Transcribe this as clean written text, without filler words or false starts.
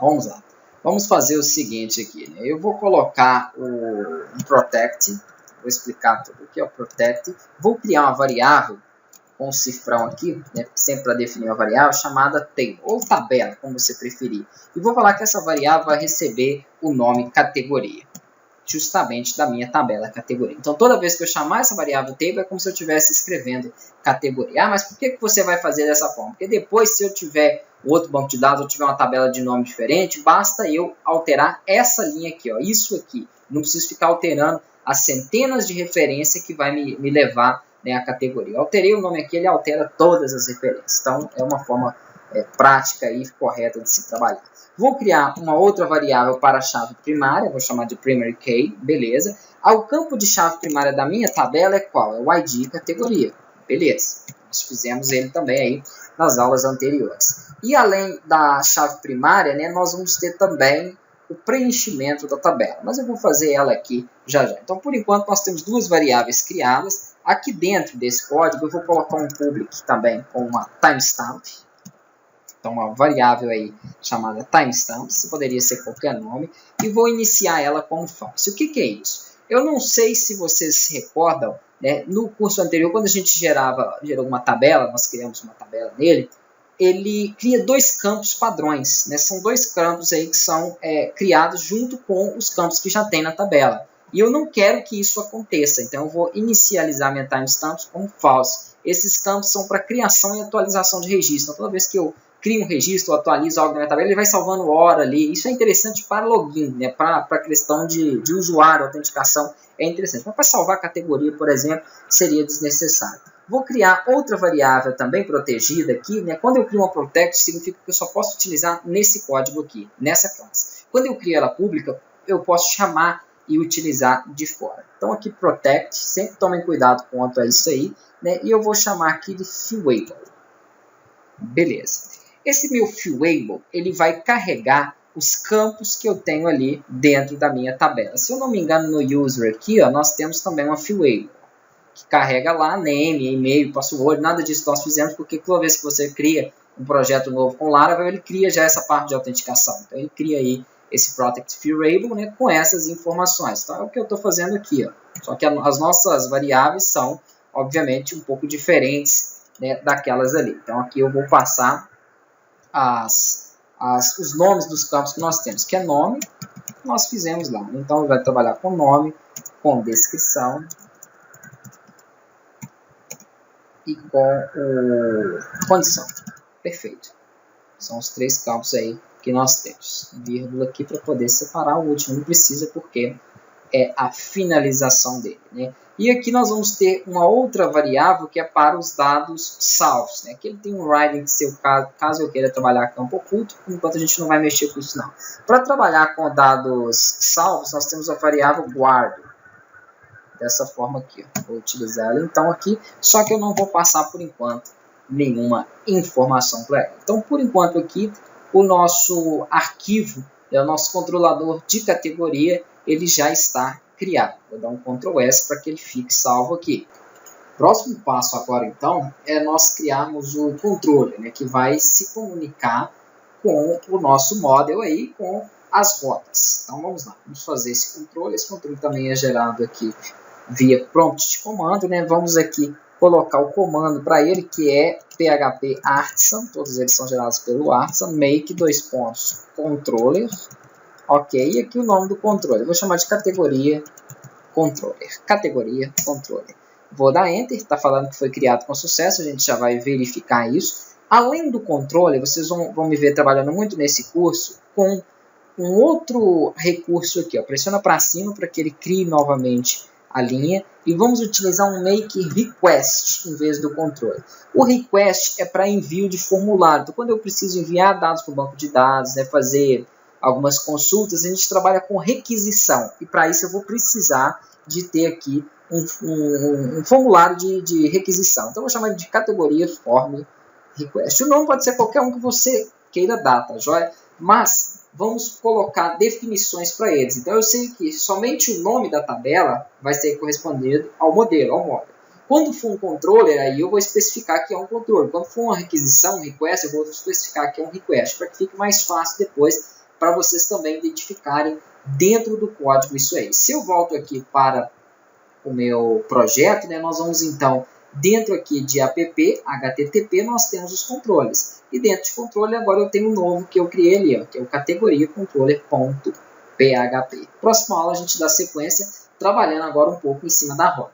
Vamos lá. Vamos fazer o seguinte aqui, né? Eu vou colocar um protect, vou explicar tudo o que é o protect, vou criar uma variável com um cifrão aqui, né, sempre para definir uma variável chamada table, ou tabela, como você preferir. E vou falar que essa variável vai receber o nome categoria, justamente da minha tabela categoria. Então, toda vez que eu chamar essa variável table, é como se eu estivesse escrevendo categoria. Ah, mas por que você vai fazer dessa forma? Porque depois, se eu tiver outro banco de dados, ou tiver uma tabela de nome diferente, basta eu alterar essa linha aqui, ó, isso aqui. Não preciso ficar alterando as centenas de referências que vai me levar, né, a categoria. Eu alterei o nome aqui, ele altera todas as referências. Então, é uma forma prática e correta de se trabalhar. Vou criar uma outra variável para a chave primária, vou chamar de primary key, beleza. O campo de chave primária da minha tabela é qual? É o ID categoria, beleza. Nós fizemos ele também aí nas aulas anteriores. E além da chave primária, né, nós vamos ter também o preenchimento da tabela, mas eu vou fazer ela aqui já já. Então, por enquanto, nós temos duas variáveis criadas. Aqui dentro desse código, eu vou colocar um public também com uma timestamp. Então, uma variável aí chamada timestamp, poderia ser qualquer nome, e vou iniciar ela como false. O que é isso? Eu não sei se vocês se recordam, né, no curso anterior, quando a gente gerou uma tabela, nós criamos uma tabela nele, ele cria dois campos padrões, né? São dois campos aí que são criados junto com os campos que já tem na tabela. E eu não quero que isso aconteça, então eu vou inicializar minha timestamp como false. Esses campos são para criação e atualização de registro. Então, toda vez que eu crio um registro, atualizo algo na minha tabela, ele vai salvando hora ali. Isso é interessante para login, né? Para a questão de usuário, autenticação, é interessante. Mas para salvar a categoria, por exemplo, seria desnecessário. Vou criar outra variável também protegida aqui, né? Quando eu crio uma protect, significa que eu só posso utilizar nesse código aqui, nessa classe. Quando eu crio ela pública, eu posso chamar e utilizar de fora. Então aqui protect, sempre tomem cuidado quanto a isso aí, né? E eu vou chamar aqui de viewable. Beleza. Esse meu viewable, ele vai carregar os campos que eu tenho ali dentro da minha tabela. Se eu não me engano, no user aqui, ó, nós temos também uma viewable, que carrega lá name, e-mail, password, nada disso nós fizemos, porque toda vez que você cria um projeto novo com Laravel, ele cria já essa parte de autenticação. Então ele cria aí esse protect viewable, né, com essas informações. Então é o que eu estou fazendo aqui, ó. Só que as nossas variáveis são, obviamente, um pouco diferentes, né, daquelas ali. Então aqui eu vou passar os nomes dos campos que nós temos, que é nome, nós fizemos lá. Então vai trabalhar com nome, com descrição e com condição. Perfeito. São os três campos aí que nós temos. Vírgula aqui para poder separar, o último não precisa porque é a finalização dele, né? E aqui nós vamos ter uma outra variável que é para os dados salvos, né? Que ele tem um writing que, caso eu queira trabalhar campo oculto, enquanto a gente não vai mexer com isso não. Para trabalhar com dados salvos, nós temos a variável guardo. Dessa forma aqui, ó. Vou utilizar ela então aqui, só que eu não vou passar por enquanto nenhuma informação para ela. Então, por enquanto aqui, o nosso arquivo, o nosso controlador de categoria, ele já está criado. Vou dar um Ctrl S para que ele fique salvo aqui. Próximo passo agora, então, é nós criarmos o controle, né, que vai se comunicar com o nosso model aí, com as rotas. Então, vamos lá. Vamos fazer esse controle. Esse controle também é gerado aqui via prompt de comando, né? Vamos aqui colocar o comando para ele, que é php artisan, todos eles são gerados pelo artisan, make controller, ok, e aqui o nome do controller, vou chamar de categoria controller, vou dar enter, está falando que foi criado com sucesso, a gente já vai verificar isso. Além do controller, vocês vão me ver trabalhando muito nesse curso com um outro recurso aqui, ó. Pressiona para cima para que ele crie novamente a linha e vamos utilizar um make request em vez do controle. O request é para envio de formulário. Então, quando eu preciso enviar dados para o banco de dados, né, fazer algumas consultas, a gente trabalha com requisição. E para isso eu vou precisar de ter aqui um formulário de requisição. Então, eu vou chamar de categoria form request. O nome pode ser qualquer um que você queira dar, tá joia? Mas vamos colocar definições para eles. Então, eu sei que somente o nome da tabela vai ser correspondido ao modelo, ao módulo. Quando for um controller, aí eu vou especificar que é um controller. Quando for uma requisição, um request, eu vou especificar que é um request, para que fique mais fácil depois para vocês também identificarem dentro do código isso aí. Se eu volto aqui para o meu projeto, né, nós vamos então, dentro aqui de app, HTTP, nós temos os controles. E dentro de controle, agora eu tenho um novo que eu criei ali, ó, que é o categoria controller.php. Próxima aula a gente dá sequência, trabalhando agora um pouco em cima da rota.